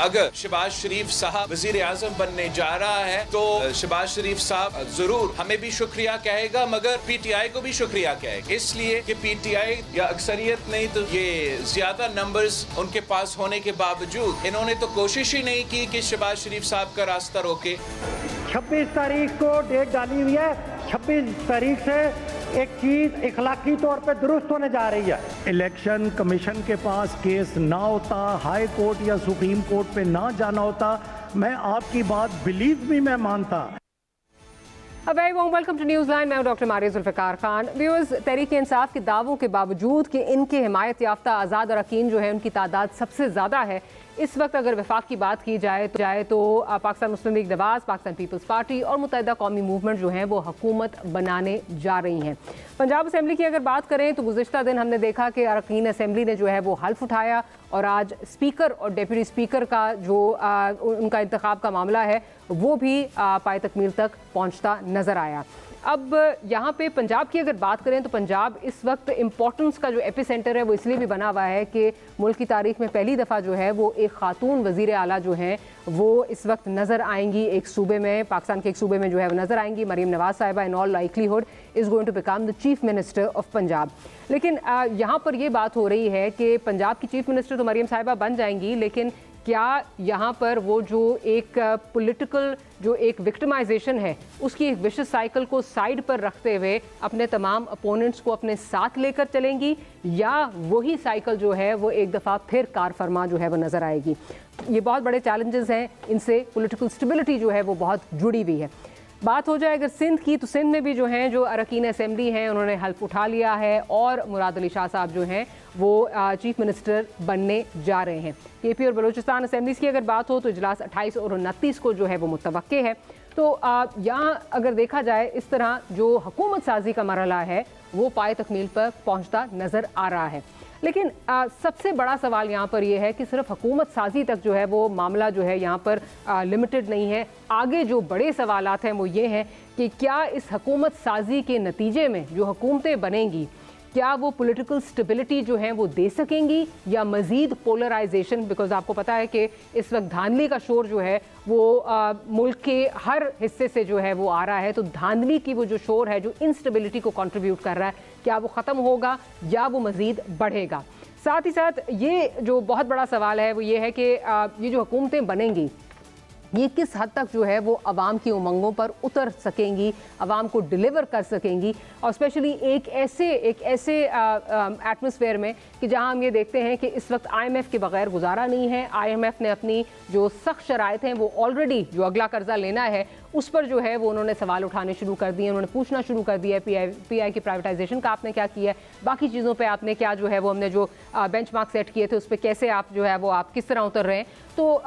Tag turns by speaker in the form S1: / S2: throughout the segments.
S1: अगर शहबाज शरीफ साहब वजीर आजम बनने जा रहा है तो शहबाज शरीफ साहब जरूर हमें भी शुक्रिया कहेगा, मगर पीटीआई को भी शुक्रिया कहेगा, इसलिए कि पीटीआई या अक्सरियत नहीं तो ये ज्यादा नंबर्स उनके पास होने के बावजूद इन्होंने तो कोशिश ही नहीं की कि शहबाज शरीफ साहब का रास्ता रोके।
S2: 26 तारीख को डेट डाली हुई है, 26 तारीख से एक चीज इखलाकी तौर पे दुरुस्त होने जा रही है। इलेक्शन कमीशन के पास केस ना होता, हाई कोर्ट या सुप्रीम कोर्ट पे ना जाना होता, मैं आपकी बात बिलीव भी मैं मानता।
S3: A very warm welcome to Newsline। मैं हूं डॉक्टर मारिया जुल्फ़िकार खान। व्यूअर्स, तहरीक इंसाफ के दावों के बावजूद कि इनके हिमायत याफ्ता आज़ाद अरकान जो है उनकी तादाद सबसे ज़्यादा है इस वक्त, अगर वफाक की बात की जाए तो पाकिस्तान मुस्लिम लीग नवाज़, पाकिस्तान पीपल्स पार्टी और मुत्तहिदा कौमी मूवमेंट जो है वो हुकूमत बनाने जा रही हैं। पंजाब असम्बली की अगर बात करें तो गुज़िश्ता दिन हमने देखा कि अरकान असम्बली ने जो है वो हल्फ उठाया और आज स्पीकर और डिप्टी स्पीकर का जो उनका इंतखाब का मामला है वो भी पाए तकमील तक पहुँचता नज़र आया। अब यहाँ पे पंजाब की अगर बात करें तो पंजाब इस वक्त इम्पोर्टेंस का जो एपिसेंटर है वो इसलिए भी बना हुआ है कि मुल्क की तारीख में पहली दफ़ा जो है वो एक खातून वज़ीर आला जो हैं वो इस वक्त नज़र आएंगी एक सूबे में, पाकिस्तान के एक सूबे में जो है वो नज़र आएंगी। मरीम नवाज़ साहिबा in all likelihood is going to become the chief minister of Punjab. लेकिन यहाँ पर ये बात हो रही है कि पंजाब की चीफ मिनिस्टर तो मरीम साहिबा बन जाएंगी, लेकिन क्या यहाँ पर वो जो एक पॉलिटिकल जो एक विक्टिमाइजेशन है उसकी एक विशियस साइकिल को साइड पर रखते हुए अपने तमाम अपोनेंट्स को अपने साथ लेकर चलेंगी, या वही साइकिल जो है वो एक दफ़ा फिर कार फरमा जो है वो नज़र आएगी? ये बहुत बड़े चैलेंजेस हैं, इनसे पॉलिटिकल स्टेबिलिटी जो है वो बहुत जुड़ी हुई है। बात हो जाए अगर सिंध की, तो सिंध में भी जो हैं जो अरकान असम्बली हैं उन्होंने हल्फ उठा लिया है और मुराद अली शाह साहब जो हैं वो चीफ मिनिस्टर बनने जा रहे हैं। केपी और बलूचिस्तान असम्बलीज़ की अगर बात हो तो इजलास 28 और 29 को जो है वो मुतवक्के है। तो यहाँ अगर देखा जाए इस तरह जो हुकूमत साजी का मरहला है वो पाए तकमील पर पहुँचता नज़र आ रहा है। लेकिन सबसे बड़ा सवाल यहाँ पर यह है कि सिर्फ हुकूमत साजी तक जो है वो मामला जो है यहाँ पर लिमिटेड नहीं है। आगे जो बड़े सवालात हैं वो ये हैं कि क्या इस हुकूमत साजी के नतीजे में जो हुकूमतें बनेंगी क्या वो पॉलिटिकल स्टेबिलिटी जो है वो दे सकेंगी या मज़ीद पोलराइजेशन, बिकॉज आपको पता है कि इस वक्त धांधली का शोर जो है वो मुल्क के हर हिस्से से जो है वो आ रहा है। तो धांधली की वो जो शोर है जो इंस्टेबिलिटी को कंट्रीब्यूट कर रहा है, क्या वो ख़त्म होगा या वो मज़ीद बढ़ेगा? साथ ही साथ ये जो बहुत बड़ा सवाल है वो ये है कि ये जो हुकूमतें बनेंगी ये किस हद तक जो है वो अवाम की उमंगों पर उतर सकेंगी, अवाम को डिलीवर कर सकेंगी, और स्पेशली एक ऐसे एटमॉस्फेयर में कि जहां हम ये देखते हैं कि इस वक्त IMF के बगैर गुजारा नहीं है। IMF ने अपनी जो सख्त शराइत हैं वो ऑलरेडी जो अगला कर्जा लेना है उस पर जो है वो उन्होंने सवाल उठाने शुरू कर दिए, उन्होंने पूछना शुरू कर दिया है PI की प्राइवेटाइजेशन का आपने क्या किया है, बाकी चीज़ों पे आपने क्या जो है वो हमने जो बेंचमार्क सेट किए थे उस पर कैसे आप जो है वो आप किस तरह उतर रहे हैं। तो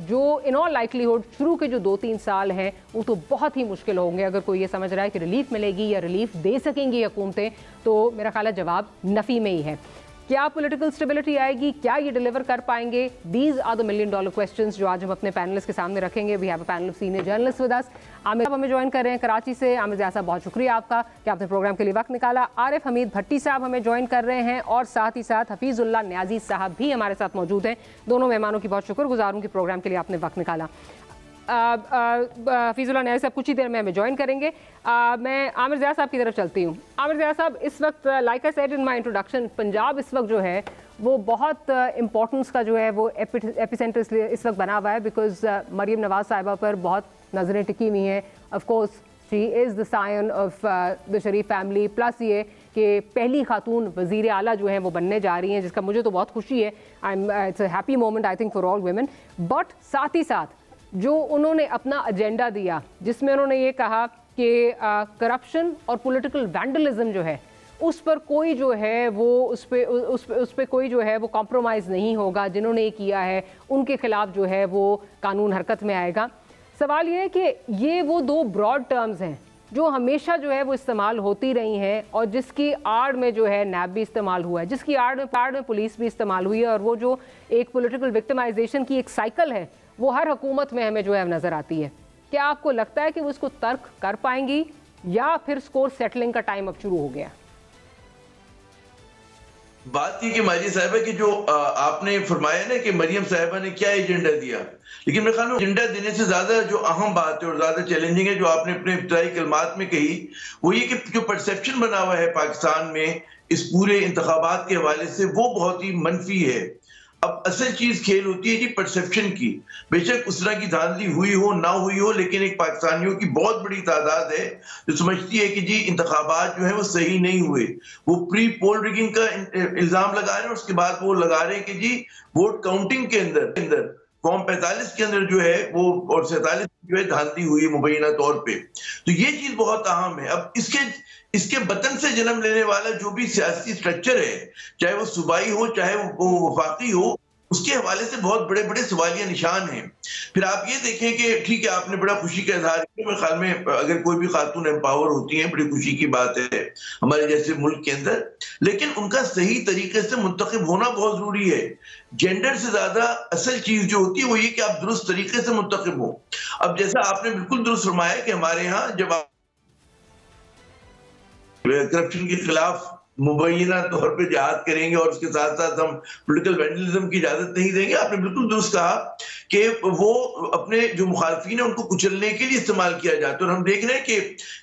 S3: जो इन ऑल लाइकलीहुड शुरू के जो 2-3 साल हैं वो तो बहुत ही मुश्किल होंगे। अगर कोई ये समझ रहा है कि रिलीफ मिलेगी या रिलीफ दे सकेंगी हुकूमतें, तो मेरा ख्याल है जवाब नफ़ी में ही है। क्या पॉलिटिकल स्टेबिलिटी आएगी, क्या ये डिलीवर कर पाएंगे? These are the $1 million questions जो आज हम अपने पैनलिस्ट के सामने रखेंगे। We have a panel of senior journalist with us. Aamir साहब हमें ज्वाइन कर रहे हैं कराची से। आमिर साहब बहुत शुक्रिया आपका कि आपने प्रोग्राम के लिए वक्त निकाला। आरिफ हमीद भट्टी साहब हमें ज्वाइन कर रहे हैं और साथ ही साथ हफीजुल्लाह न्याजी साहब भी हमारे साथ मौजूद हैं। दोनों मेहमानों की बहुत शुक्रगुजार हूं कि प्रोग्राम के लिए आपने वक्त निकाला। हफीजुल्लाह न्याजी साहब कुछ ही देर में हमें ज्वाइन करेंगे। मैं आमिर ज़िया साहब की तरफ चलती हूँ। आमिर ज़िया साहब, इस वक्त like I said in my introduction, Punjab इस वक्त जो है वो बहुत इम्पोर्टेंस का जो है वो एपिसेंटर इस वक्त बना हुआ है, बिकॉज मरीम नवाज़ साहिबा पर बहुत नज़रें टिकी हुई हैं। Of course she is the scion of the Sharif family, plus ये कि पहली खातून वज़ीर आला जो है वो बनने जा रही हैं, जिसका मुझे तो बहुत खुशी है। It's a happy moment I think for all women. But साथ ही साथ जो उन्होंने अपना एजेंडा दिया जिसमें उन्होंने ये कहा कि करप्शन और पॉलिटिकल वैंडलिज्म जो है उस पर कोई जो है वो उस पे कोई जो है वो कॉम्प्रोमाइज़ नहीं होगा, जिन्होंने ये किया है उनके खिलाफ जो है वो कानून हरकत में आएगा। सवाल ये है कि ये वो 2 ब्रॉड टर्म्स हैं जो हमेशा जो है वो इस्तेमाल होती रही हैं और जिसकी आड़ में जो है नैब भी इस्तेमाल हुआ है, जिसकी आड़ में पुलिस भी इस्तेमाल हुई है, और वो जो एक पॉलिटिकल विक्टिमाइजेशन की एक साइकिल है वो हर हुकूमत में हमें जो है नज़र आती है। क्या आपको लगता है कि वो इसको तर्क कर पाएंगी या फिर स्कोर सेटलिंग का टाइम अब शुरू हो गया?
S4: बात की कि माजी साहिबा की जो आपने फरमाया ना कि मरियम साहिबा ने क्या एजेंडा दिया, लेकिन मेरे ख्याल में एजेंडा देने से ज्यादा जो अहम बात है और ज्यादा चैलेंजिंग है जो आपने अपने इब्तिदाई कलमात में कही, वो ये कि जो परसेप्शन बना हुआ है पाकिस्तान में इस पूरे इंतखाबात के हवाले से वो बहुत ही मनफी है। अब असल चीज खेल होती है जी परसेप्शन की। बेशक उस तरह की धांधली हुई हो ना हुई हो, लेकिन एक पाकिस्तानियों की बहुत बड़ी तादाद है जो समझती है कि जी इंतखाबात जो है वो सही नहीं हुए। वो प्री पोल रिगिंग का इल्जाम लगा रहे हैं, उसके बाद वो लगा रहे हैं कि जी वोट काउंटिंग के अंदर फॉर्म 45 के अंदर जो है वो और 47 जो है धांधली हुई मुबैना तौर पे। तो ये चीज बहुत अहम है। अब इसके बतन से जन्म लेने वाला जो भी सियासी स्ट्रक्चर है, चाहे वो सूबाई हो चाहे वो वफाकी हो, उसके हवाले से बहुत बड़े बड़े सवालिया निशान हैं। फिर आप ये देखें कि ठीक है आपने बड़ा खुशी का इजहार किया, मेरे ख्याल में अगर कोई भी खातून एम्पावर होती है बड़ी खुशी की बात है हमारे जैसे मुल्क के अंदर, लेकिन उनका सही तरीके से मुंतखब होना बहुत जरूरी है। जेंडर से ज्यादा असल चीज जो होती है वो ये कि आप दुरुस्त तरीके से मुंतखब हो। अब जैसा आपने बिल्कुल दुरुस्त फरमाया कि हमारे यहाँ जब आप करप्शन के खिलाफ मुबैना तौर पे जिहाद करेंगे और उसके साथ साथ हम पॉलिटिकल वैंडलिज्म की इजाजत नहीं देंगे, आपने बिल्कुल दुरुस्त कहा कि वो अपने जो मुखालफिन है उनको कुचलने के लिए इस्तेमाल किया जाता है। और हम देख रहे हैं कि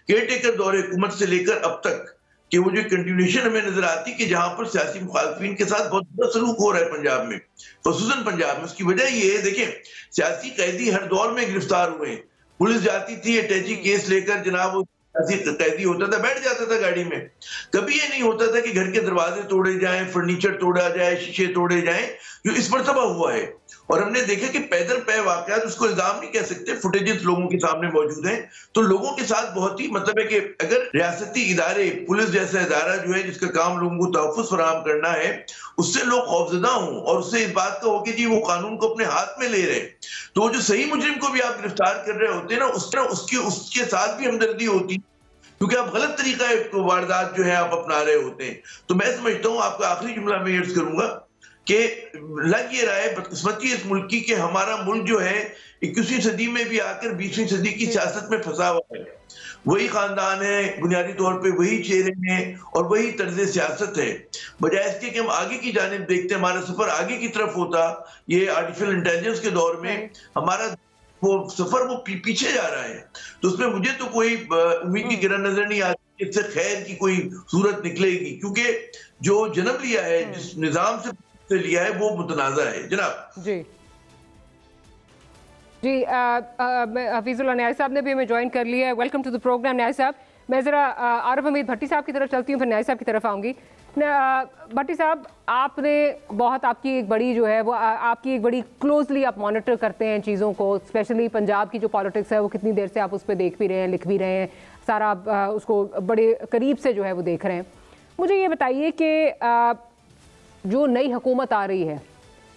S4: केयर टेकर दौरे हुकूमत से लेकर अब तक कि वो जो कंटिन्यूएशन हमें नजर आती कि जहां पर सियासी मुखालफिन के साथ बहुत बुरा सलूक हो रहा है पंजाब में, खुसूसन पंजाब में। उसकी वजह ये है, देखें सियासी कैदी हर दौर में गिरफ्तार हुए, पुलिस जाती थी अटैची केस लेकर, जनाब कैदी होता था बैठ जाता था गाड़ी में। कभी ये नहीं होता था कि घर के दरवाजे तोड़े जाएं, फर्नीचर तोड़ा जाए, शीशे तोड़े जाएं, जो इस मरतबा हुआ है। और हमने देखा कि पैदल पै वाकयात, उसको इल्जाम नहीं कह सकते, फुटेजेस लोगों के सामने मौजूद हैं। तो लोगों के साथ बहुत ही मतलब है कि अगर रियासती इदारे, पुलिस जैसा इदारा जो है जिसका काम लोगों को तहफ़्फ़ुज़ फराहम करना है, उससे लोग खौफजदा हों और उससे इस बात का हो कि जी वो कानून को अपने हाथ में ले रहे, तो जो सही मुजरिम को भी आप गिरफ्तार कर रहे होते हैं ना, उस तरह उसके साथ भी हमदर्दी होती, क्योंकि आप गलत तरीका एक वारदात जो है आप अपना रहे होते हैं। तो मैं समझता हूं, आपका आखिरी जुमला मैं अर्ज करूंगा कि लग ये रहा है बदकिस्मती इस मुल्क की कि हमारा मुल्क जो है 21वीं सदी में भी आकर 20वीं सदी की सियासत में फंसा हुआ है। वही खानदान है, बुनियादी तौर पे वही चेहरे हैं और वही तर्ज सियासत है। बजाय इसके कि हम आगे की जानिब देखते, हमारा सफर आगे की तरफ होता, ये आर्टिफिशियल इंटेलिजेंस के दौर में हमारा वो सफर वो पीछे जा रहा है। तो उसमें मुझे तो कोई उम्मीद की किरण नजर नहीं आती, इससे खैर की कोई सूरत निकलेगी, क्योंकि जो जन्म लिया है, जिस निजाम से लिया है, वो मुतनाज़ा है। जनाब
S3: जी जी, हफीजुल्लाह न्याय साहब ने भी हमें ज्वाइन कर लिया है। वेलकम टू द प्रोग्राम न्याय साहब। मैं ज़रा आरिफ हमीद भट्टी साहब की तरफ चलती हूँ, फिर न्याय साहब की तरफ आऊँगी। भट्टी साहब, आपने बहुत आपकी एक बड़ी जो है वो आपकी एक बड़ी क्लोजली आप मॉनिटर करते हैं चीज़ों को, स्पेशली पंजाब की जो पॉलिटिक्स है वो कितनी देर से आप उस पर देख भी रहे हैं, लिख भी रहे हैं, सारा उसको बड़े करीब से जो है वो देख रहे हैं। मुझे ये बताइए कि जो नई हुकूमत आ रही है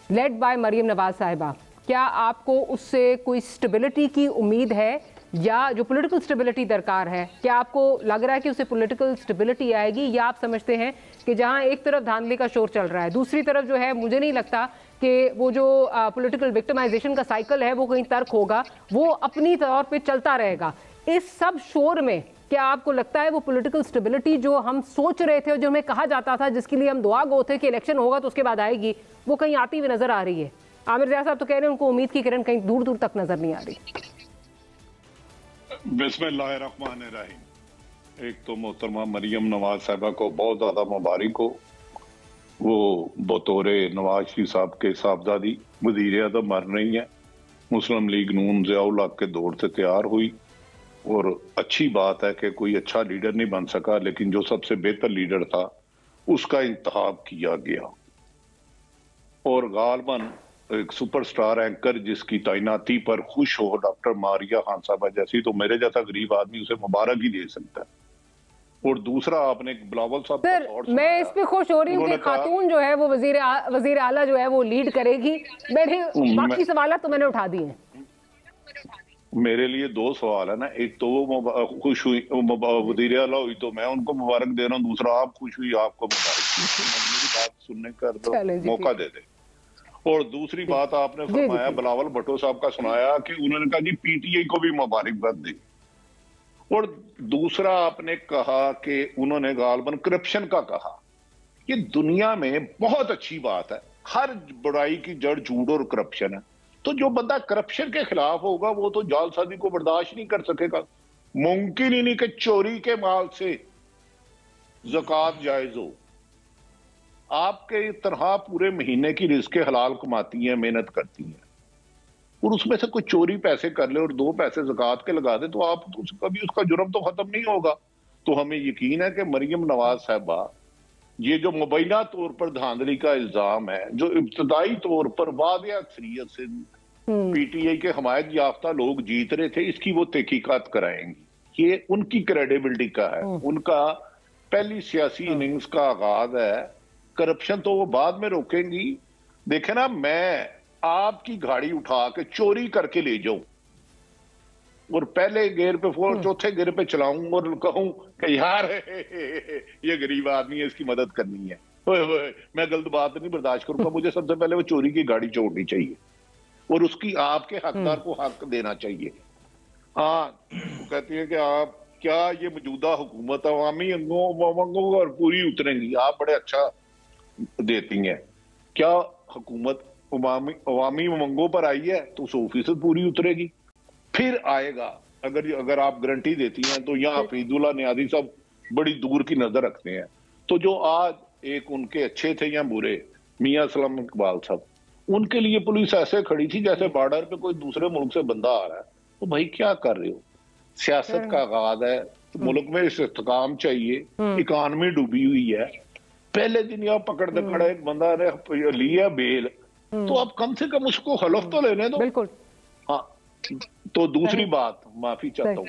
S3: लेड बाय मरीम नवाज साहिबा, क्या आपको उससे कोई स्टेबिलिटी की उम्मीद है, या जो पॉलिटिकल स्टेबिलिटी दरकार है, क्या आपको लग रहा है कि उससे पॉलिटिकल स्टेबिलिटी आएगी, या आप समझते हैं कि जहां एक तरफ धांधली का शोर चल रहा है, दूसरी तरफ जो है मुझे नहीं लगता कि वो जो पॉलिटिकल विक्टिमाइजेशन का साइकिल है वो कहीं तर्क होगा, वो अपनी तौर पे चलता रहेगा। इस सब शोर में क्या आपको लगता है वो पॉलिटिकल स्टेबिलिटी जो हम सोच रहे थे और जो हमें कहा जाता था, जिसके लिए हम दुआ गो थे कि इलेक्शन होगा तो उसके बाद आएगी, वो कहीं आती हुई नजर आ रही है? आमिर ज़िया साहब तो कह रहे हैं उनको उम्मीद की किरण कहीं दूर दूर तक नजर नहीं आ रही।
S5: बिस्मिल्लाहिर्रहमानिर्रहीम। एक तो मोहतरमा मरियम नवाज साहिबा को बहुत ज्यादा मुबारक हो। वो बतौर नवाज शरीफ साहब के साहबजादी वजीर आज़म बन रही हैं। मुस्लिम लीग नून ज़िया-उल हक के दौर से तैयार हुई, और अच्छी बात है कि कोई अच्छा लीडर नहीं बन सका, लेकिन जो सबसे बेहतर लीडर था उसका इंतखाब किया गया। और गालबन एक सुपरस्टार एंकर जिसकी तैनाती पर खुश हो डॉक्टर मारिया खान साहबा जैसी, तो मेरे जैसा गरीब आदमी उसे मुबारक ही दे सकता है। और दूसरा, आपने बिलावल साहब
S3: सर, मैं इस पे खुश हो रही हूँ कि खातून जो है वो वजीर आला जो है वो लीड करेगी। मैंने बाकी सवाल तो मैंने उठा दिए।
S5: मेरे लिए दो सवाल है ना, एक तो वो खुश हुई वजीर आला हुई तो मैं उनको मुबारक दे रहा हूँ, दूसरा आप खुश हुई आपको मुबारक। मेरी बात सुनने का मौका दे दे। और दूसरी बात आपने फरमाया, बिलावल भुट्टो साहब का सुनाया कि उन्होंने कहा जी पीटीआई को भी मुबारकबाद दी। और दूसरा आपने कहा कि उन्होंने गालबन करप्शन का कहा। ये दुनिया में बहुत अच्छी बात है, हर बुराई की जड़ झूठ और करप्शन है। तो जो बंदा करप्शन के खिलाफ होगा वो तो जालसाजी को बर्दाश्त नहीं कर सकेगा। मुमकिन ही नहीं कि चोरी के माल से ज़कात जायज हो। आपके तनहा पूरे महीने की रिज़्क़ हलाल कमाती हैं, मेहनत करती हैं, और उसमें से कोई चोरी पैसे कर ले और 2 पैसे ज़कात के लगा दे, तो आप कभी उसका जुर्म तो खत्म नहीं होगा। तो हमें यकीन है कि मरियम नवाज साहबा, ये जो मुबैना तौर पर धांधली का इल्जाम है, जो इब्तदाई तौर पर वादिया अक्सरियत से पीटीआई के हमायत याफ्ता लोग जीत रहे थे, इसकी वो तहकीकात कराएंगी। ये उनकी क्रेडिबिलिटी का है, उनका पहली सियासी इनिंग्स का आगाज है। करप्शन तो वो बाद में रोकेंगी। देखे ना, मैं आपकी गाड़ी उठा के चोरी करके ले जाऊं और पहले गियर पे चौथे गियर पे चलाऊं और कहूं कि यार ये गरीब आदमी है, इसकी मदद करनी है, मैं गलत बात नहीं बर्दाश्त करूंगा। मुझे सबसे पहले वो चोरी की गाड़ी छोड़नी चाहिए और उसकी आपके हकदार को हक देना चाहिए। हाँ, वो कहती है कि आप क्या ये मौजूदा हुकूमत अवामी अंगों पर पूरी उतरेंगी, आप बड़े अच्छा देती हैं। क्या हुकूमत अवामी उमंगों पर आई है तो 100% पूरी उतरेगी। फिर आएगा, अगर आप गारंटी देती हैं तो यहाँ हफीजुल्लाह नियाज़ी साहब बड़ी दूर की नजर रखते हैं। तो जो आज एक उनके अच्छे थे या बुरे, मियां सलाम इकबाल साहब, उनके लिए पुलिस ऐसे खड़ी थी जैसे बॉर्डर पे कोई दूसरे मुल्क से बंदा आ रहा है। तो भाई क्या कर रहे हो? सियासत का आगाज है, तो मुल्क में इस्तेकाम चाहिए, इकानमी डूबी हुई है। पहले दिन यहाँ पकड़ दकड़ा एक बंदा ने लिया बेल, तो अब कम से कम उसको हलफ तो लेने दो।
S3: बिल्कुल।
S5: हाँ, तो दूसरी बात, माफी चाहता हूँ,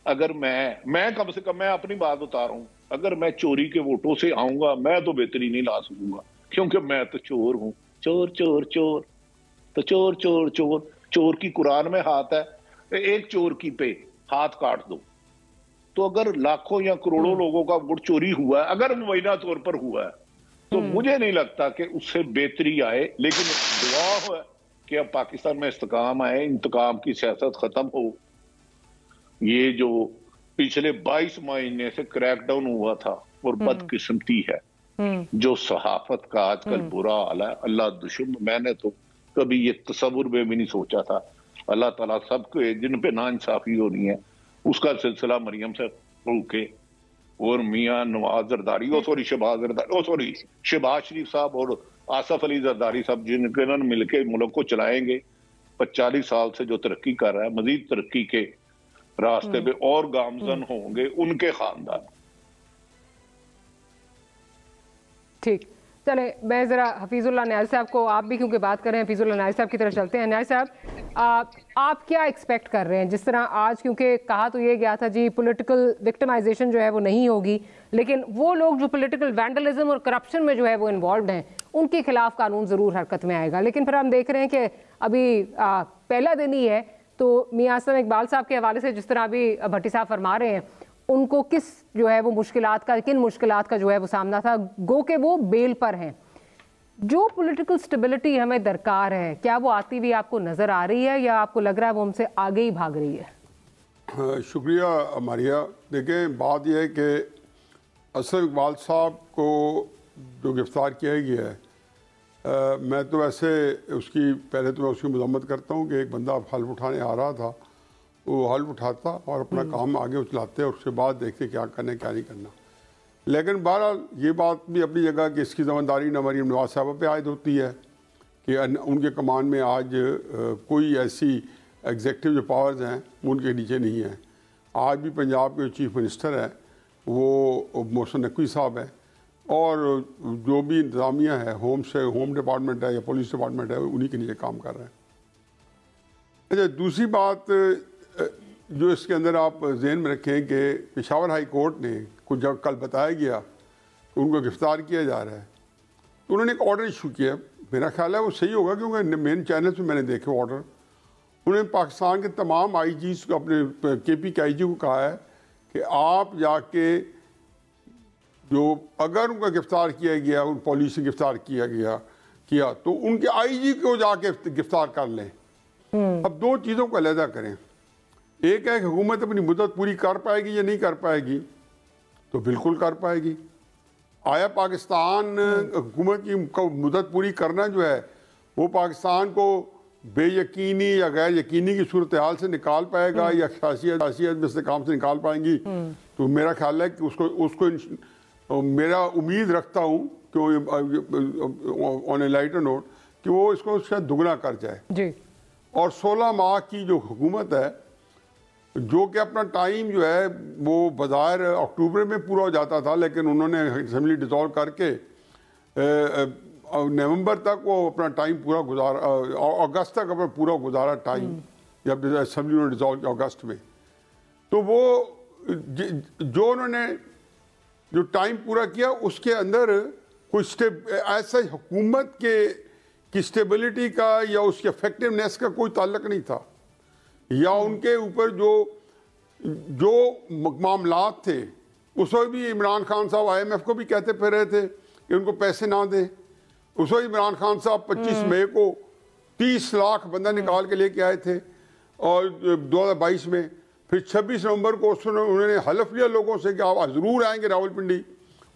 S5: अगर मैं कम से कम मैं अपनी बात बता रहा हूँ, अगर मैं चोरी के वोटों से आऊंगा मैं तो बेहतरी नहीं ला सकूंगा, क्योंकि मैं तो चोर हूं। चोर चोर चोर, तो चोर चोर चोर, चोर की कुरान में हाथ है, एक चोर की पे हाथ काट दो। तो अगर लाखों या करोड़ों लोगों का वोट चोरी हुआ है, अगर मुबैना तौर पर हुआ है, तो मुझे नहीं लगता कि उससे बेहतरी आए। लेकिन दुआ है कि अब पाकिस्तान में इस्तेकाम आए, इंतकाम की सियासत खत्म हो। ये जो पिछले 22 महीने से क्रैकडाउन हुआ था और बदकिस्मती है, जो सहाफत का आजकल बुरा हाल है, अल्लाह दुश्मन, मैंने तो कभी ये तसव्वुर में भी नहीं सोचा था। अल्लाह ताला सबके जिन पे नाइंसाफी हो रही है उसका सिलसिला मरियम से रोके, और मियां नवाज जरदारी, शहबाज शरीफ साहब और आसफ अली जरदारी साहब, जिनके मिलकर मुल्क को चलाएंगे। 40 साल से जो तरक्की कर रहा है, मजीद तरक्की के रास्ते पे और गामजन होंगे उनके खानदान।
S3: ठीक, चले मैं ज़रा हफीजुल्लाह न्याज़ी साहब को, आप भी क्योंकि बात कर रहे हैं, हफीजुल्लाह न्याज़ी साहब की तरफ चलते हैं। न्याज़ी साहब, आप क्या एक्सपेक्ट कर रहे हैं? जिस तरह आज, क्योंकि कहा तो ये गया था जी पॉलिटिकल विक्टिमाइजेशन जो है वो नहीं होगी, लेकिन वो लोग जो पॉलिटिकल वैंडलिज्म और करप्शन में जो है वो इन्वॉल्व हैं, उनके खिलाफ कानून ज़रूर हरकत में आएगा। लेकिन फिर हम देख रहे हैं कि अभी पहला दिन ही है, तो मियां सलाम इकबाल साहब के हवाले से जिस तरह अभी भट्टी साहब फरमा रहे हैं, उनको किस जो है वो किन मुश्किलात का जो है वो सामना था, गो के वो बेल पर हैं। जो पॉलिटिकल स्टेबिलिटी हमें दरकार है, क्या वो आती हुई आपको नज़र आ रही है या आपको लग रहा है वो हमसे आगे ही भाग रही है?
S6: शुक्रिया मारिया। देखें, बात यह है कि असलम इकबाल साहब को जो गिरफ्तार किया गया है, मैं तो वैसे उसकी पहले तो मैं उसकी मजम्मत करता हूँ कि एक बंदा हल्फ उठाने आ रहा था, वो हल्फ उठाता और अपना काम आगे चलाते और उसके बाद देखते क्या करना क्या नहीं करना। लेकिन बहरहाल ये बात भी अपनी जगह कि इसकी ज़िम्मेदारी न मरियम नवाज साहबा पे आयद होती है कि उनके कमान में आज कोई ऐसी एग्जेक्टिव जो पावर्स हैं उनके नीचे नहीं है। आज भी पंजाब के चीफ मिनिस्टर है वो मोहसिन नकवी साहब है, और जो भी इंतज़ामिया है, होम डिपार्टमेंट है या पुलिस डिपार्टमेंट है, उन्हीं के नीचे काम कर रहे हैं। अच्छा, दूसरी बात जो इसके अंदर आप जहन में रखें कि पेशावर हाई कोर्ट ने कुछ जब कल बताया गया कि उनको गिरफ्तार किया जा रहा है, तो उन्होंने एक ऑर्डर इशू किया। मेरा ख्याल है वो सही होगा, क्योंकि मेन चैनल पे मैंने देखे ऑर्डर। उन्होंने पाकिस्तान के तमाम IGs को, अपने KP के IG को कहा है कि आप जाके जो अगर उनका गिरफ्तार किया गया, उन पुलिस से गिरफ्तार किया तो उनके IG को जाके गिरफ्तार कर लें। अब दो चीज़ों को अलहदा करें। एक है कि हुकूमत अपनी मुद्दत पूरी कर पाएगी या नहीं कर पाएगी, तो बिल्कुल कर पाएगी। आया पाकिस्तान हुकूमत की मुद्दत पूरी करना जो है वो पाकिस्तान को बेयकीनी या गैर यकीनी की सूरत हाल से निकाल पाएगा या सियासियत में इस्तेकाम से निकाल पाएंगी, तो मेरा ख्याल है कि उसको मेरा उम्मीद रखता हूँ कि ऑन ए लाइटर नोट कि वो इसको शायद दुगना कर जाए जी। और 16 माह की जो हुकूमत है, जो कि अपना टाइम जो है वो बज़ाहिर अक्टूबर में पूरा हो जाता था, लेकिन उन्होंने असेंबली डिसॉल्व करके नवंबर तक वो अपना टाइम पूरा गुजारा, अगस्त तक अपना पूरा गुजारा टाइम, जब असेंबली ने डिसॉल्व किया अगस्त में। तो वो जो उन्होंने जो टाइम पूरा किया उसके अंदर कोई ऐसा हुकूमत की स्टेबिलिटी का या उसके इफेक्टिवनेस का कोई ताल्लुक नहीं था, या उनके ऊपर जो मामलात थे। उस वक्त भी इमरान खान साहब IMF को भी कहते फिर रहे थे कि उनको पैसे ना दें। उस वक्त इमरान खान साहब 25 मई को 30 लाख बंदा निकाल के लेके आए थे और 2022 में। फिर 26 नवंबर को उन्होंने हलफ लिया लोगों से कि आप ज़रूर आएंगे रावलपिंडी।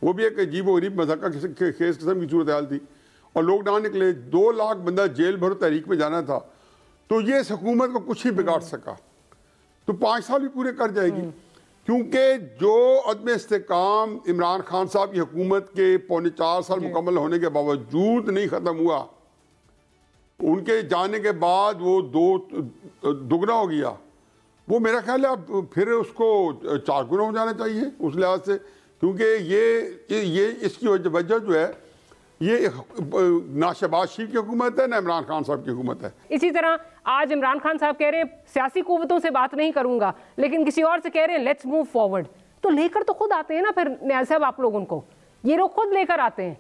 S6: वो भी एक अजीब व गरीब मज़ाक़ खेस किस्म की सूरत हाल थी और लोग ना निकले। 2 लाख बंदा जेल भर तहरीक में जाना था। तो ये इस हुकूमत को कुछ ही बिगाड़ सका। तो 5 साल भी पूरे कर जाएगी, क्योंकि जो अदम इस्तेकाम इमरान खान साहब की हुकूमत के 4.25 साल मुकम्मल होने के बावजूद नहीं ख़त्म हुआ, उनके जाने के बाद वो दुगना हो गया। वो मेरा ख्याल है अब फिर उसको 4 गुना हो जाना चाहिए उस लिहाज से, क्योंकि ये इसकी वजह जो है ये ना शहबाज शरीफ की हुकूमत है ना इमरान खान साहब की हुकूमत है।
S3: इसी तरह आज इमरान खान साहब कह रहे हैं सियासी कुव्वतों से बात नहीं करूंगा, लेकिन किसी और से कह रहे हैं लेट्स मूव फॉरवर्ड। तो लेकर तो खुद आते हैं ना फिर न्याज साहब, आप लोग उनको ये लोग खुद लेकर आते हैं,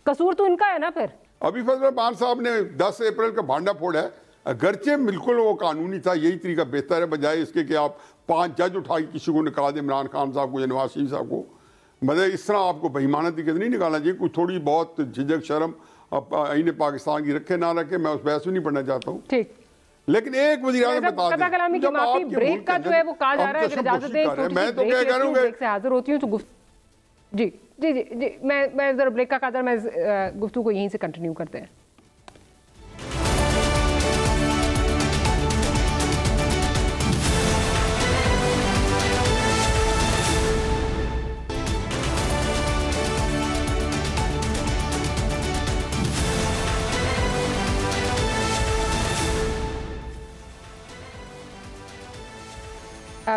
S3: कसूर तो इनका है ना। फिर
S6: अभी फजल रहमान साहब ने 10 अप्रैल का भांडा फोड़ा है, अगरचे बिल्कुल वो कानूनी था, यही तरीका बेहतर है बजाय इसके कि आप 5 जज उठा के किसी को निकाल दें, इमरान खान साहब को या नवाज शरीफ साहब को। मतलब इस तरह आपको बेईमाना तरीके से नहीं निकालना चाहिए। कुछ थोड़ी बहुत झिझक शर्म आईने पाकिस्तान की रखे ना रखे, मैं उस बहस में नहीं पढ़ना चाहता हूँ। ठीक, लेकिन एक वज़ीर आज़म बता दें,
S3: जब आप ब्रेक का जो है वो कहा जा रहा है, अगर इजाजत दें मैं तो क्या कह रहा हूँ ब्रेक से हाजिर होती हूँ तो जी जी जी जी मैं जरा ब्रेक का कदर मैं गुफ्तगू को यहीं से कंटिन्यू करते हैं।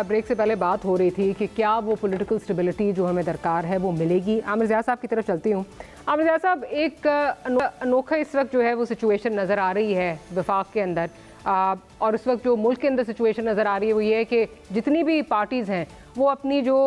S3: ब्रेक से पहले बात हो रही थी कि क्या वो पॉलिटिकल स्टेबिलिटी जो हमें दरकार है वो मिलेगी। आमिर ज़िया साहब की तरफ चलती हूँ। आमिर ज़िया साहब, एक अनोखा इस वक्त जो है वो सिचुएशन नज़र आ रही है वफाक के अंदर, और इस वक्त जो मुल्क के अंदर सिचुएशन नज़र आ रही है वो ये है कि जितनी भी पार्टीज़ हैं वो अपनी जो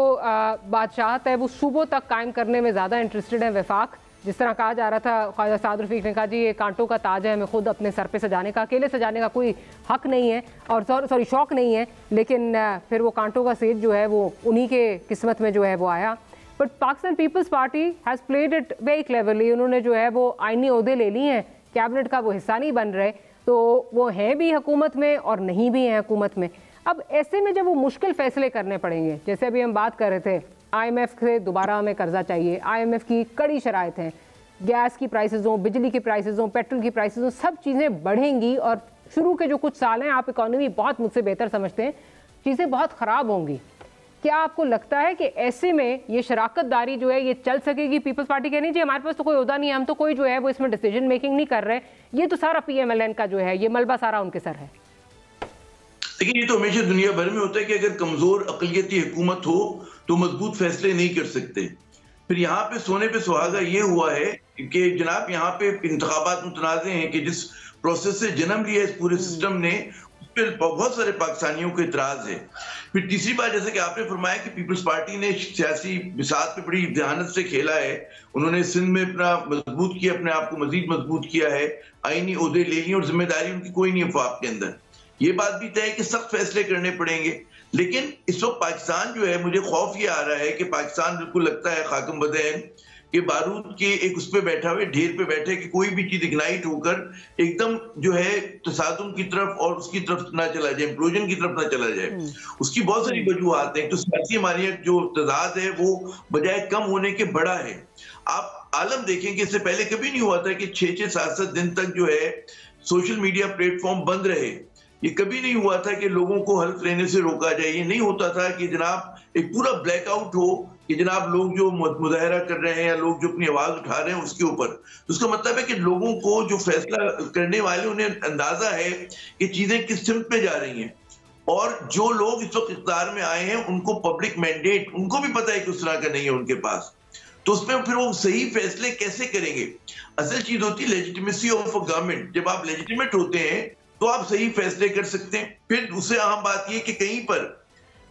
S3: बादशाहत है वो सूबों तक कायम करने में ज़्यादा इंटरेस्टेड है। वफाक जिस तरह कहा जा रहा था, ख्वाजा साद रफ़ीक ने कहा जी ये कांटों का ताज है, हमें खुद अपने सर पे सजाने का, अकेले सजाने का कोई हक नहीं है और सॉरी शौक़ नहीं है, लेकिन फिर वो कांटों का सेज जो है वो उन्हीं के किस्मत में जो है वो आया। But Pakistan Peoples Party has played it very cleverly. उन्होंने जो है वो आइनी ओहदे ले लिए हैं, कैबिनेट का वो हिस्सा नहीं बन रहे, तो वो हैं भी हुकूमत में और नहीं भी हैं हुकूमत में। अब ऐसे में जब वो मुश्किल फ़ैसले करने पड़ेंगे, जैसे अभी हम बात कर रहे थे IMF से दोबारा हमें कर्जा चाहिए, IMF की कड़ी शराइत हैं, गैस की प्राइसेस हों, बिजली की प्राइसेस हों, पेट्रोल की प्राइसेस हों, सब चीज़ें बढ़ेंगी और शुरू के जो कुछ साल हैं, आप इकोनॉमी बहुत मुझसे बेहतर समझते हैं, चीज़ें बहुत ख़राब होंगी। क्या आपको लगता है कि ऐसे में ये शराकतदारी जो है ये चल सकेगी? पीपल्स पार्टी कह लीजिए हमारे पास तो कोई ओहदा नहीं है, हम तो कोई जो है वो इसमें डिसीजन मेकिंग नहीं कर रहे, ये तो सारा PMLN का जो है ये मलबा सारा उनके सर है।
S4: लेकिन ये तो हमेशा दुनिया भर में होता है कि अगर कमजोर अक़लियती हुकूमत हो तो मजबूत फैसले नहीं कर सकते। फिर यहाँ पे सोने पे सुहागा ये हुआ है कि जनाब यहाँ पे इंतखाबात मुतनाज़े हैं कि जिस प्रोसेस से जन्म लिया इस पूरे सिस्टम ने, उस पर बहुत सारे पाकिस्तानियों को इतराज है। फिर तीसरी बात, जैसे कि आपने फरमाया कि पीपल्स पार्टी ने सियासी बिसात पे बड़ी ध्यानत से खेला है, उन्होंने सिंध में अपना मजबूत किया, अपने आप को मजीद मजबूत किया है, आईनी ओहदे ले लिए और जिम्मेदारी उनकी कोई नहीं है वफाक के अंदर। ये बात भी तय है कि सख्त फैसले करने पड़ेंगे। लेकिन इस वक्त पाकिस्तान जो है, मुझे खौफ ये आ रहा है कि पाकिस्तान बिल्कुल लगता है खाकम बदैन कि बारूद के एक उस पे बैठा हुए ढेर पे बैठे कि कोई भी चीज इग्नाइट होकर एकदम जो है तसादुम की तरफ और उसकी तरफ ना चला जाए, इम्प्लोजन की तरफ ना चला जाए। उसकी बहुत सारी वजूहात हैं। तो सियासी हमारी जो तजाद है वो बजाय कम होने के बड़ा है। आप आलम देखें कि इससे पहले कभी नहीं हुआ था कि 6-6, 7-7 दिन तक जो है सोशल मीडिया प्लेटफॉर्म बंद रहे। ये कभी नहीं हुआ था कि लोगों को हल्फ लेने से रोका जाए। ये नहीं होता था कि जनाब एक पूरा ब्लैकआउट हो कि जनाब लोग जो मुजाहरा कर रहे हैं या लोग जो अपनी आवाज उठा रहे हैं उसके ऊपर। तो उसका मतलब है कि लोगों को जो फैसला करने वाले उन्हें अंदाजा है कि चीजें किस सिमत पे जा रही हैं, और जो लोग इस वक्त इख्तियार में आए हैं उनको पब्लिक मैंडेट उनको भी पता है कि उस तरह का नहीं है उनके पास। तो उसमें फिर वो सही फैसले कैसे करेंगे? असल चीज होती है लेजिटिमेसी ऑफ अ गवर्नमेंट। जब आप लेजिटिमेट होते हैं तो आप सही फैसले कर सकते हैं। फिर उससे अहम बात यह कि कहीं पर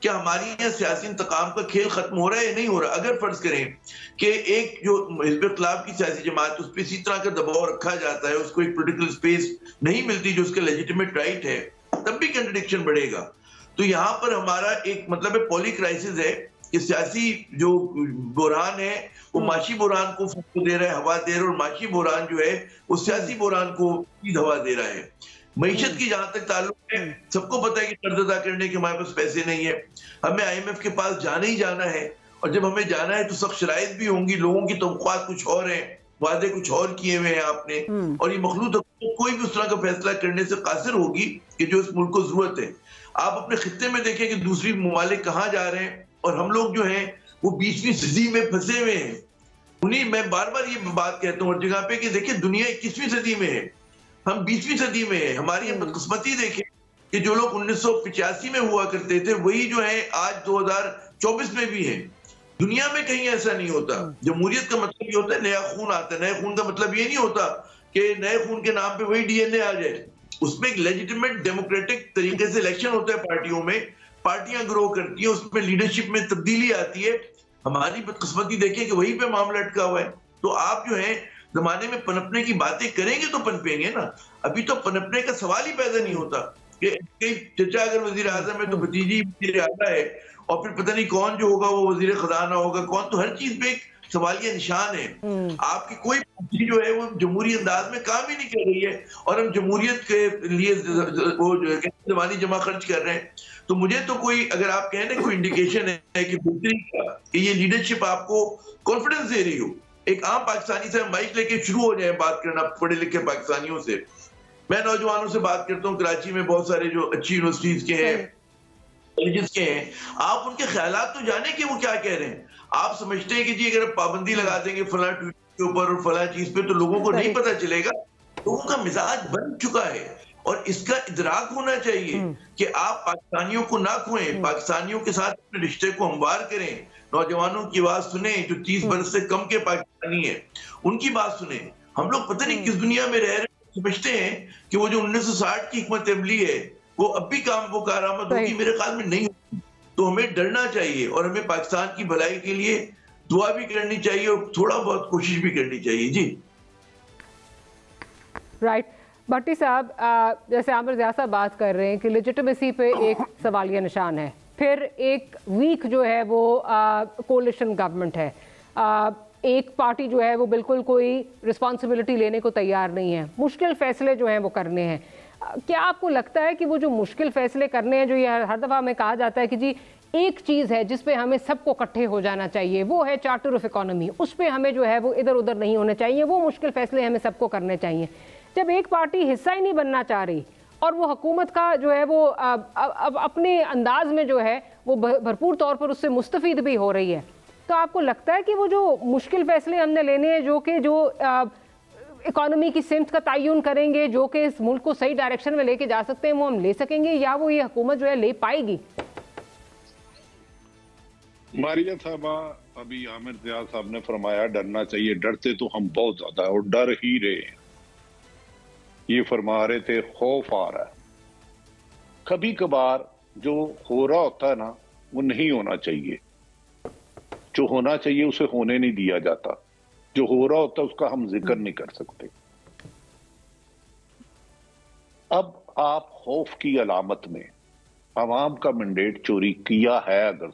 S4: क्या हमारी यहाँ सियासी इंतकाम का खेल खत्म हो रहा है या नहीं हो रहा। अगर फर्ज करें कि एक जो हिज़्ब इख्तिलाफ की सियासी जमात उस पर इसी तरह का दबाव रखा जाता है, उसको एक पोलिटिकल स्पेस नहीं मिलती जो उसका लेजिटिमेट राइट है, तब भी कंट्रडिक्शन बढ़ेगा। तो यहाँ पर हमारा एक मतलब है पॉली क्राइसिस है कि सियासी जो बुरहान है वो माशी बुरहान को दे रहा है, हवा दे रहा है, और माशी बुरहान जो है वो सियासी बुरहान को हवा दे रहा है। मईशत की जहां तक ताल्लुक है, सबको पता है कि कर्ज अदा करने के हमारे पास पैसे नहीं है, हमें IMF के पास जाना ही जाना है, और जब हमें जाना है तो सख्त शराइत भी होंगी, लोगों की तवक्कुआत कुछ और है, वादे कुछ और किए हुए हैं आपने, और ये मखलूत कोई भी उस तरह का फैसला करने से कासिर होगी कि जो इस मुल्क को जरूरत है। आप अपने खित्ते में देखें कि दूसरी ममालिक कहाँ जा रहे हैं, और हम लोग जो है वो 20वीं सदी में फंसे हुए हैं। मैं बार बार ये बात कहता हूँ हर जगह पे कि देखिए दुनिया 21वीं सदी में है, हम 20वीं सदी में है। हमारी बदकिस्मती देखें कि जो लोग 1985 में हुआ करते थे वही जो है आज 2024 में भी है। दुनिया में कहीं ऐसा नहीं होता। जमहूरियत का मतलब ये होता है नया खून आता है। नए खून का मतलब ये नहीं होता कि नए खून के नाम पे वही DNA आ जाए। उसमें एक लेजिटिमेट डेमोक्रेटिक तरीके से इलेक्शन होता है पार्टियों में, पार्टियां ग्रो करती है, उसमें लीडरशिप में तब्दीली आती है। हमारी बदकिस्मती देखिए कि वहीं पे मामला अटका हुआ है। तो आप जो है जमाने में पनपने की बातें करेंगे तो पनपेंगे ना। अभी तो पनपने का सवाल ही पैदा नहीं होता कि चचा अगर वजीर आजम है तो भतीजी वजीर आला है, और फिर पता नहीं कौन जो होगा वो वजीर खजाना होगा कौन। तो हर चीज पे एक सवालिया निशान है। आपकी कोई पार्टी जो है वो जमहूरी अंदाज में काम ही नहीं कर रही है, और हम जमहूरियत के लिए वो जवानी जमा खर्च कर रहे हैं। तो मुझे तो कोई अगर आप कहें ना कोई इंडिकेशन है कि बेहतरी का कि ये लीडरशिप आपको कॉन्फिडेंस दे रही हो, एक आम पाकिस्तानी से माइक लेके शुरू हो जाए बात करना पढ़े लिखे पाकिस्तानियों से। मैं नौजवानों से बात करता हूँ, कराची में बहुत सारे जो अच्छी यूनिवर्सिटीज के हैं, कॉलेजेस के हैं, आप उनके ख्यालात तो जाने कि वो क्या कह रहे हैं। आप समझते हैं कि जी अगर पाबंदी लगा देंगे फला ट्वीट के ऊपर और फला चीज पे तो लोगों को नहीं पता चलेगा। लोगों का मिजाज बन चुका है, और इसका इदराक होना चाहिए कि आप पाकिस्तानियों को ना खोएं, पाकिस्तानियों के साथ अपने रिश्ते को हमवार करें, नौजवानों की आवाज सुने जो 30 बरस से कम के पाकिस्तानी है, उनकी बात सुने। हम लोग पता नहीं किस दुनिया में रह रहे हैं, समझते हैं कि वो जो 1960 की हिकमत अमली है वो अब भी काम वो कारामद होगी, मेरे ख्याल में नहीं होगी। तो हमें डरना चाहिए, और हमें पाकिस्तान की भलाई के लिए दुआ भी करनी चाहिए और थोड़ा बहुत कोशिश भी करनी चाहिए। जी
S3: राइट। भट्टी साहब, जैसे आमिर ज़िया साहब बात कर रहे हैं कि लेजिटिमेसी पे एक सवालिया निशान है, फिर एक वीक जो है वो कोalition गवर्नमेंट है, एक पार्टी जो है वो बिल्कुल कोई रिस्पॉन्सिबिलिटी लेने को तैयार नहीं है, मुश्किल फैसले जो हैं वो करने हैं। क्या आपको लगता है कि वो जो मुश्किल फैसले करने हैं, जो ये हर दफ़ा हमें कहा जाता है कि जी एक चीज़ है जिस पे हमें सबको इकट्ठे हो जाना चाहिए, वो है चार्टर ऑफ इकोनॉमी, उस पर हमें जो है वो इधर उधर नहीं होने चाहिए, वो मुश्किल फैसले हमें सबको करने चाहिए। जब एक पार्टी हिस्सा ही नहीं बनना चाह रही और वो हुकूमत का जो है वो अब अपने अंदाज में जो है वो भरपूर तौर पर उससे मुस्तफ़ीद भी हो रही है, तो आपको लगता है कि वो जो मुश्किल फैसले हमने लेने हैं जो कि जो इकोनॉमी की सिमत का तयन करेंगे, जो कि इस मुल्क को सही डायरेक्शन में लेके जा सकते हैं, वो हम ले सकेंगे, या वो ये हुकूमत जो है ले पाएगी?
S5: मारिया साहबा, अभी आमिर ज़िया साहब ने फरमाया डरना चाहिए, डरते तो हम बहुत ज्यादा और डर ही रहे हैं। ये फरमा रहे थे खौफ आ रहा है। कभी कभार जो हो रहा होता है ना वो नहीं होना चाहिए, जो होना चाहिए उसे होने नहीं दिया जाता, जो हो रहा होता है उसका हम जिक्र नहीं कर सकते। अब आप खौफ की अलामत में अवाम का मैंडेट चोरी किया है अगर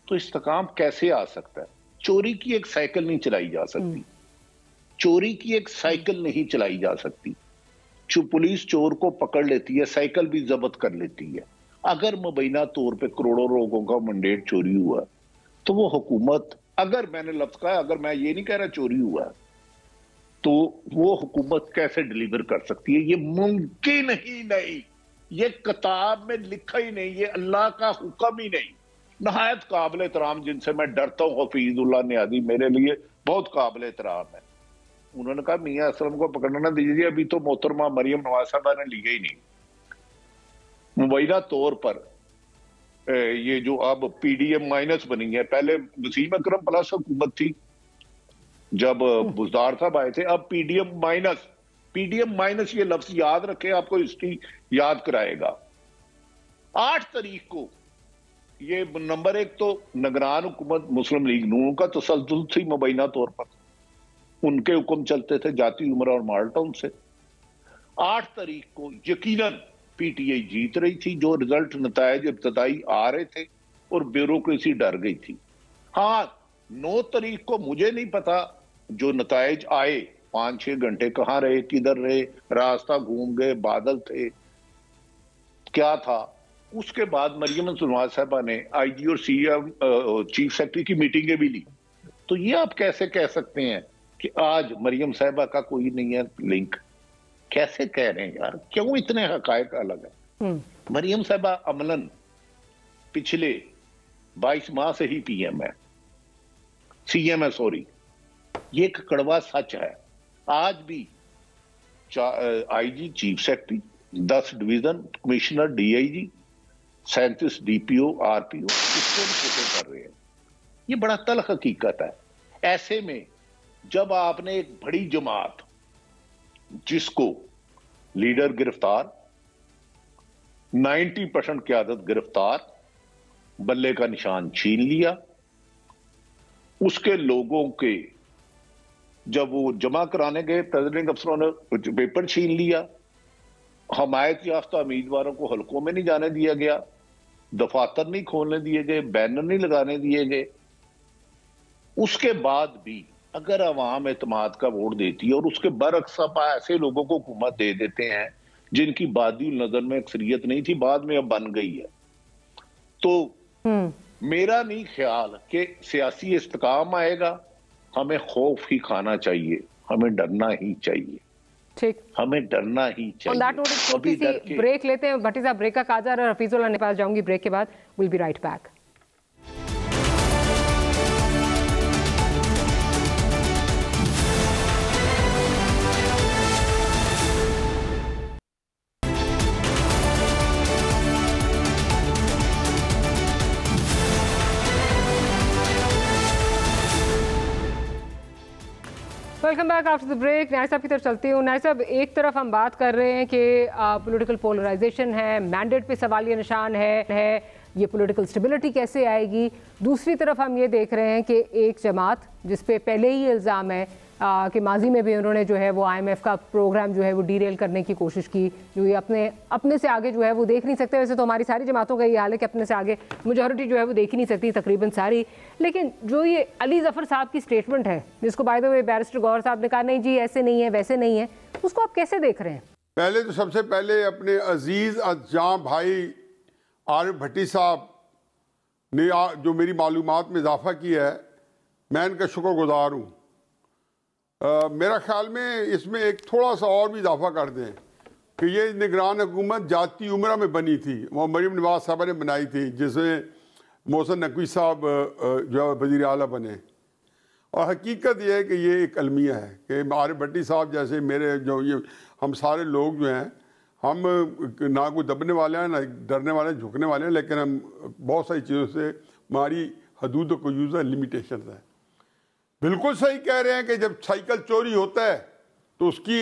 S5: तो इस्तेकाम कैसे आ सकता है? चोरी की एक साइकिल नहीं चलाई जा सकती, चोरी की एक साइकिल नहीं चलाई जा सकती। जो पुलिस चोर को पकड़ लेती है, साइकिल भी जब्त कर लेती है। अगर मुबैना तौर पे करोड़ों लोगों का मंडेट चोरी हुआ तो वो हुकूमत, अगर मैंने लफ्ज कहा, अगर मैं ये नहीं कह रहा चोरी हुआ, तो वो हुकूमत कैसे डिलीवर कर सकती है? ये मुमकिन ही नहीं, ये किताब में लिखा ही नहीं, ये अल्लाह का हुक्म ही नहीं। नहायत काबिल एहतराम, जिनसे मैं डरता हूँ, हफीजुल्लाह नियाज़ी मेरे लिए बहुत काबिल एहतराम है। उन्होंने कहा मियां असलम को पकड़ना ना दीजिए, अभी तो मोहतरमा मरियम नवाज साहबा ने लिया ही नहीं। मुबैना तौर पर ये जो अब पीडीएम माइनस बनी है, पहले वसीम अकरम प्लस हुकूमत थी जब बुज़दार साहब आए थे, अब पीडीएम माइनस ये लफ्ज याद रखे, आपको हिस्ट्री याद कराएगा। 8 तारीख को ये नंबर 1 तो निगरान हुकूमत मुस्लिम लीग नून का तसल्लुल थी मुबैना तौर पर, उनके हुक्म चलते थे जाती उमरा और माल्टाउन से। 8 तारीख को यकीनन पीटीआई जीत रही थी, जो रिजल्ट नतायज इब्तदाई आ रहे थे और ब्यूरोक्रेसी डर गई थी। हाँ, 9 तारीख को मुझे नहीं पता जो नतायज आए, 5-6 घंटे कहां रहे, किधर रहे, रास्ता घूम गए, बादल थे, क्या था। उसके बाद मरियम नवाज साहबा ने आईजी और सीएम चीफ सेक्रेटरी की मीटिंगें भी ली। तो ये आप कैसे कह सकते हैं कि आज मरियम साहबा का कोई नहीं है लिंक? कैसे कह रहे हैं यार, क्यों इतने हकायक अलग है? मरियम साहबा अमलन पिछले 22 माह से ही पीएम है, सीएम है, सॉरी। ये एक कड़वा सच है। आज भी IG, chief secretary, 10 division commissioner, DIG, 37 DPO, RPO इसको रिपोर्टें कर रहे हैं। ये बड़ा तल्ख हकीकत है। ऐसे में जब आपने एक बड़ी जमात जिसको लीडर गिरफ्तार, 90% क़यादत गिरफ्तार, बल्ले का निशान छीन लिया, उसके लोगों के जब वो जमा कराने गए, प्रेसिडेंट अफसरों ने पेपर छीन लिया, हमायत याफ्ता उम्मीदवारों को हलकों में नहीं जाने दिया गया, दफातर नहीं खोलने दिए गए, बैनर नहीं लगाने दिए गए। उसके बाद भी अगर अवाम एतमाद का वोट देती है और उसके बरअक्स आप ऐसे लोगों को हुकूमत दे देते हैं जिनकी बादी नजर में अक्सरियत नहीं थी, बाद में अब बन गई है, तो मेरा नहीं ख्याल कि सियासी इस्तेकाम आएगा। हमें खौफ ही खाना चाहिए, हमें डरना ही चाहिए, ठीक, हमें डरना ही चाहिए।
S3: छोटी सी ब्रेक लेते हैं भट्टी साहब, ब्रेक का काजर और हफीजुल्लाह के पास जाऊंगी ब्रेक के बाद। Will be right back. Welcome back after the break. Nair साहब की तरफ चलती हूँ। नायर साहब, एक तरफ हम बात कर रहे हैं कि पॉलिटिकल पोलराइजेशन है, मैंडेट पे सवालिया निशान है, ये पॉलिटिकल स्टेबिलिटी कैसे आएगी। दूसरी तरफ हम ये देख रहे हैं कि एक जमात जिस पे पहले ही इल्ज़ाम है कि माजी में भी उन्होंने जो है वो IMF का प्रोग्राम जो है वो डीरेल करने की कोशिश की, जो ये अपने से आगे जो है वो देख नहीं सकते। वैसे तो हमारी सारी जमातों का ये हाल है कि अपने से आगे मेजॉरिटी जो है वो देख ही नहीं सकती तकरीबन सारी। लेकिन जो ये अली जफ़र साहब की स्टेटमेंट है, जिसको by the way barrister Gohar साहब ने कहा नहीं जी ऐसे नहीं है वैसे नहीं है, उसको आप कैसे देख रहे हैं?
S6: पहले तो सबसे पहले अपने अजीज़ अज़्जां भाई आरिफ भट्टी साहब ने जो मेरी मालूमात में इजाफा किया है, मैं इनका शुक्रगुजार हूँ। मेरा ख्याल में इसमें एक थोड़ा सा और भी इजाफा कर दें कि ये निगरान हुकूमत जाती उमरा में बनी थी, वो मरियम नवाज साहबा ने बनाई थी, जिसमें मोहसिन नकवी साहब जो है वज़ीर आला बने। और हकीकत ये है कि ये एक अलमिया है कि आरिफ भट्टी साहब जैसे मेरे जो ये हम सारे लोग जो हैं, हम ना कोई दबने वाले हैं ना डरने वाले हैं, झुकने वाले हैं, लेकिन हम बहुत सारी चीज़ों से हमारी हदूद को यूज़ लिमिटेशन है। बिल्कुल सही कह रहे हैं कि जब साइकिल चोरी होता है तो उसकी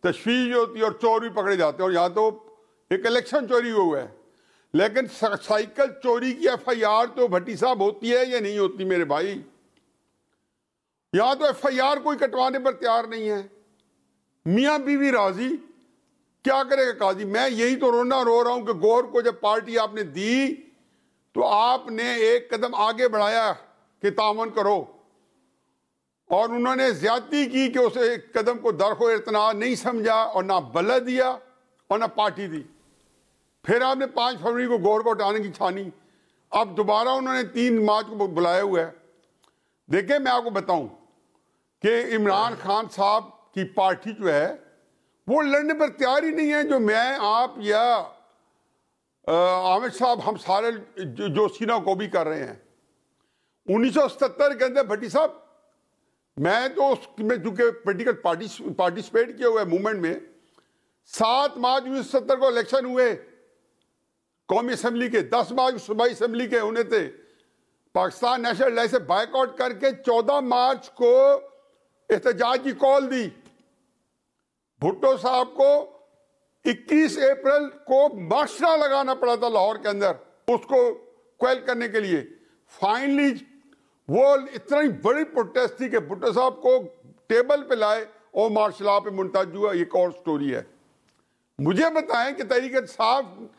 S6: तशवीश होती है और चोर भी पकड़े जाते हैं, और यहाँ तो एक इलेक्शन चोरी हुआ है। लेकिन साइकिल चोरी की FIR तो भट्टी साहब होती है या नहीं होती मेरे भाई? यहाँ तो FIR कोई कटवाने पर तैयार नहीं है। मियाँ बीवी राजी, क्या करेगा काजी? मैं यही तो रो रहा हूँ कि गौर को जब पार्टी आपने दी तो आपने एक कदम आगे बढ़ाया कि तामन करो, और उन्होंने ज्यादती की कि उसे एक कदम को दरखो इतना नहीं समझा और ना बल्ला दिया और ना पार्टी दी। फिर आपने 5 फरवरी को गौर को हटाने की छानी, अब दोबारा उन्होंने 3 मार्च को बुलाया हुआ है। देखिए मैं आपको बताऊं कि इमरान खान साहब की पार्टी जो है वो लड़ने पर तैयार ही नहीं है। जो मैं, आप या आमिर साहब, हम सारे जो सीना को भी कर रहे हैं। 1977 के अंदर भट्टी साहब, मैं तो उसमें चूंकि पोलिटिकल पार्टिसिपेट किया हुआ है मूवमेंट में, 7 मार्च 1970 को इलेक्शन हुए कौमी असम्बली के, 10 मार्च सूबाई असम्बली के होने थे। पाकिस्तान नेशनल अलायंस से बायकॉट करके 14 मार्च को एहतजाज की कॉल दी। भुट्टो साहब को 21 अप्रैल को मार्शल लगाना पड़ा था लाहौर के अंदर उसको क्वेल करने के लिए। फाइनली वो इतनी बड़ी प्रोटेस्ट थी कि भुट्टो साहब को टेबल पे लाए और मार्शल लॉ पे मुंतज हुआ। एक और स्टोरी है। मुझे बताएं कि तहरीक साहब,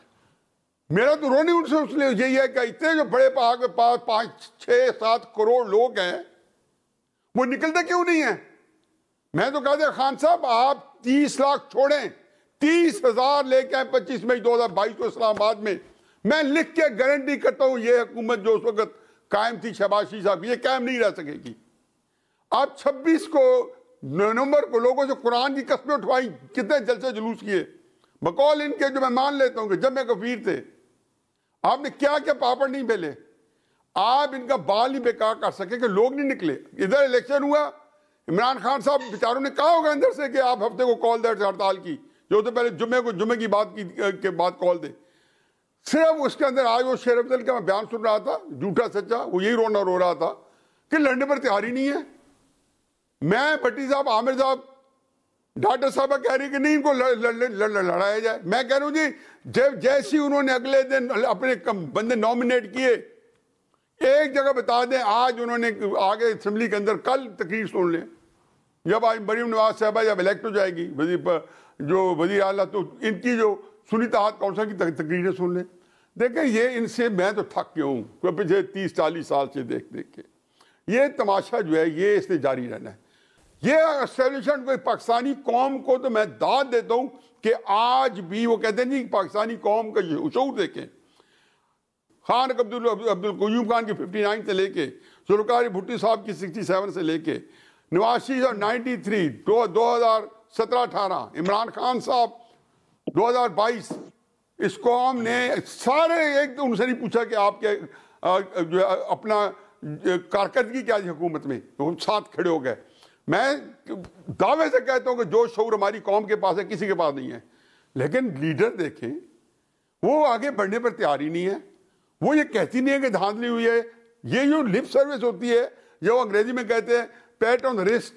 S6: मेरा तो रोनी उनसे उसलिए यही है कि इतने जो बड़े पहाड़ के पास 5, 6, 7 करोड़ लोग हैं, वो निकलते क्यों नहीं है? मैं तो कहता खान साहब आप 30 लाख छोड़ें, 30,000 लेके आए 25 मई 2022 को इस्लामाबाद में। मैं लिख के गारंटी करता हूं ये हुकूमत जो उस वक्त कायम थी शहबाज शरीफ साहब, ये कायम नहीं रह सकेगी। आप 26 को नवंबर को लोगों से कुरान की कसमें उठवाई, कितने जलसे जुलूस किए, बकौल इनके जो मैं मान लेता हूं कि जब मैं कफीर थे, आपने क्या क्या पापड़ नहीं बेले। आप इनका बाल नहीं बेकार कर सके कि लोग नहीं निकले। इधर इलेक्शन हुआ, इमरान खान साहब बेचारों ने कहा होगा अंदर से कि आप हफ्ते को कॉल दे हड़ताल की, जो तो पहले जुम्मे की बात के बाद कॉल दे। सिर्फ उसके अंदर आज वो शेर अफजल का मैं बयान सुन रहा था, झूठा सच्चा, वो यही रो रहा था कि लड़ने पर तैयार ही नहीं है। मैं भट्टी साहब, आमिर साहब, डॉक्टर साहब कह रही कि नहीं इनको लड़ाया जाए। मैं कह रहा हूं जी, जब जैसे उन्होंने अगले दिन अपने बंदे नॉमिनेट किए, एक जगह बता दें, आज उन्होंने आगे असेंबली के अंदर कल तकरीर सुन लें, जब आज मरीम नवाज साहबा जब इलेक्ट हो जाएगी जो वजीर आला, तो इनकी जो सुन्नी इत्तेहाद कौंसिल की तकरीरें सुन लें। देखें ये इनसे मैं तो थक गया हूँ पिछले 30-40 साल से देख के। ये तमाशा जो है ये इससे जारी रहना है। ये एस्टेब्लिशमेंट को, पाकिस्तानी कौम को तो मैं दाद देता हूँ कि आज भी वो कहते नहीं पाकिस्तानी कौम का शऊर देखें। खान अब्दुल क़य्यूम खान की 59 से लेके, जुल्फ़िकार भुट्टो साहब की 67 से लेके, नवाज शरीफ 93, 2017-18, इमरान खान साहब 2022, इस कौम ने सारे एक तो उनसे नहीं पूछा कि आप क्या जो अपना कारकर्दगी क्या है हुकूमत में, तो साथ खड़े हो गए। मैं दावे से कहता हूं कि जो शऊर हमारी कौम के पास है किसी के पास नहीं है। लेकिन लीडर देखें, वो आगे बढ़ने पर तैयार ही नहीं है। वो ये कहती नहीं है कि धांधली हुई है। ये जो लिप सर्विस होती है, जो अंग्रेजी में कहते हैं पैट ऑन द रिस्ट,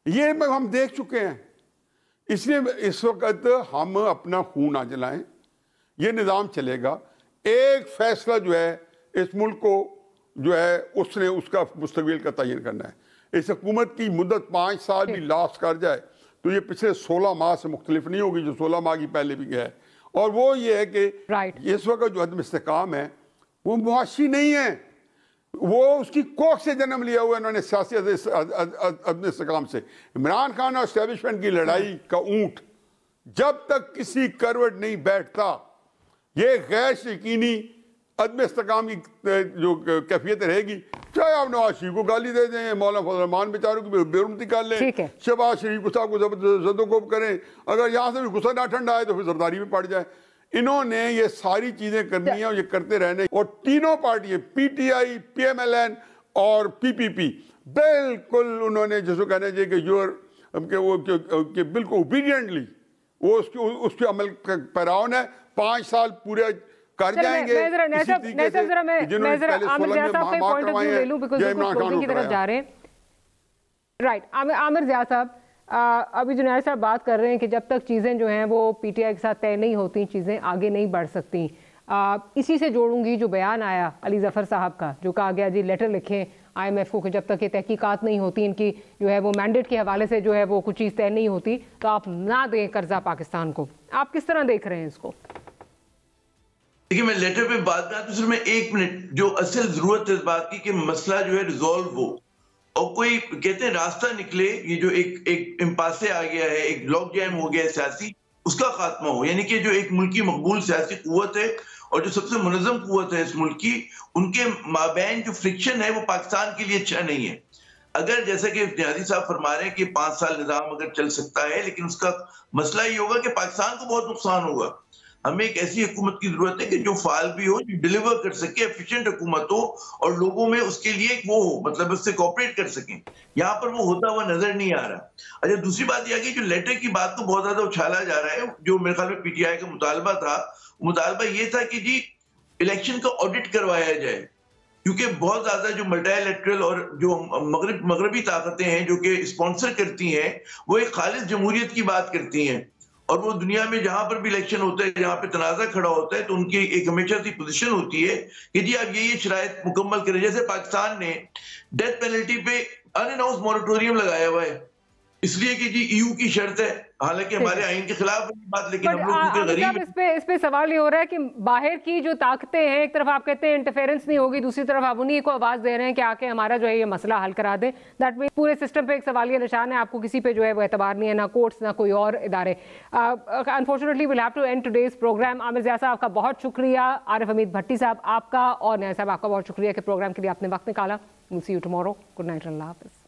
S6: ये हम देख चुके हैं। इसलिए इस वक्त हम अपना खून ना जलाएं, ये निज़ाम चलेगा। एक फैसला जो है इस मुल्क को जो है उसने उसका मुस्तकबिल का तयन करना है। इस हुकूमत की मुद्दत 5 साल भी लास्ट कर जाए तो ये पिछले 16 माह से मुख्तलिफ नहीं होगी जो 16 माह की पहले भी है। और वो ये है कि इस वक्त जो अदम इस्तेकाम है वो मुआशी नहीं है, वो उसकी कोख से जन्म लिया हुआ इन्होंने सियासी अदम इस्तेकाम से। इमरान खान और एस्टेब्लिशमेंट की लड़ाई का ऊंट जब तक किसी करवट नहीं बैठता, ये गैर यकीनी अदम इस्तेकाम की जो कैफियत रहेगी। चाहे आप नवाज शरीफ को गाली दे दें, मौलाना फजल रहमान बेचारों की बेरुमती कर लें, शहबाज शरीफ को साहब को जदोकोब करें, अगर यहाँ से भी गुस्सा ना ठंडा आए तो फिर जरदारी में पड़ जाए। इन्होंने ये सारी चीजें करनी है और ये करते रहने। और तीनों पार्टियां पीटीआई, पीएमएलएन और पीपीपी बिल्कुल उन्होंने जिसको कहना चाहिए कि वो बिल्कुल ओबीडियंटली वो उसके अमल पैराउन है। 5 साल पूरे कर जाएंगे।
S3: राइट, आमिर ज़िया साहब, अभी जुनैद साहब बात कर रहे हैं कि जब तक चीज़ें जो हैं वो पीटीआई के साथ तय नहीं होती, चीज़ें आगे नहीं बढ़ सकती। इसी से जोड़ूंगी जो बयान आया अली ज़फ़र साहब का, जो कहा गया जी लेटर लिखें IMF को कि जब तक ये तहकीकात नहीं होती, इनकी जो है वो मैंडेट के हवाले से जो है वो कुछ चीज़ तय नहीं होती, तो आप ना दें कर्जा पाकिस्तान को। आप किस तरह देख रहे हैं इसको?
S4: देखिए, मैं लेटर पे बात करता हूं, सिर्फ मैं 1 मिनट, जो असल जरूरत है इस बात की कि मसला जो है रिजॉल्व हो और कोई कहते हैं रास्ता निकले, ये जो एक इम्पासे आ गया है, एक लॉक जैम हो गया है सियासी, उसका खात्मा हो। यानी कि जो एक मुल्क की मकबूल सियासी कुव्वत है और जो सबसे मुनज़्ज़म कुव्वत है इस मुल्क की, उनके माबैन जो फ्रिक्शन है वो पाकिस्तान के लिए अच्छा नहीं है। अगर जैसा कि नियाज़ी साहब फरमा रहे हैं कि 5 साल निज़ाम अगर चल सकता है, लेकिन उसका मसला ये होगा कि पाकिस्तान को बहुत नुकसान होगा। हमें एक ऐसी हुकूमत की जरूरत है कि जो फाल भी हो, जो डिलीवर कर सके, एफिशिएंट हुकूमत हो और लोगों में उसके लिए वो हो, मतलब उससे कोऑपरेट कर सकें। यहाँ पर वो होता हुआ नजर नहीं आ रहा। अच्छा, दूसरी बात यह कि जो लेटर की बात को बहुत ज्यादा उछाला जा रहा है, जो मेरे ख्याल में पीटीआई का मुतालबा था, मुतालबा ये था कि जी इलेक्शन का ऑडिट करवाया जाए, क्योंकि बहुत ज्यादा जो मल्टीलैटरल और जो मगरबी ताकतें हैं जो कि स्पॉन्सर करती हैं, वो एक खालिस जमहूरियत की बात करती हैं। और वो दुनिया में जहां पर भी इलेक्शन होता है, जहां पे तनाजा खड़ा होता है, तो उनकी एक हमेशा से पोजीशन होती है कि जी आप ये शराइत मुकम्मल करें। जैसे पाकिस्तान ने डेथ पेनल्टी पे अनअनाउंस मॉरेटोरियम लगाया हुआ है, इसलिए कि जी ईयू की शर्त है, हालांकि हमारे आइन के खिलाफ है बात, लेकिन हम लोग क्योंकि गरीब।
S3: इस पे सवाल ये हो रहा है कि बाहर की जो ताकतें हैं, एक तरफ आप कहते हैं इंटरफेरेंस नहीं होगी, दूसरी तरफ आप उन्हीं को आवाज दे रहे हैं कि आके हमारा जो है ये मसला हल करा दें। दैट मीन पूरे सिस्टम पे एक सवालिया निशान है, आपको किसी पे जो है वो एतबार नहीं है, ना कोर्ट्स ना कोई और इदारे। Unfortunately will have to end today's programme. Aamir Zia साहब आपका बहुत शुक्रिया, आरिफ हमीद भट्टी साहब आपका, और नया साहब आपका बहुत शुक्रिया कि प्रोग्राम के लिए आपने वक्त निकाला। Will see you tomorrow. Good night, अल्लाह हाफिज़।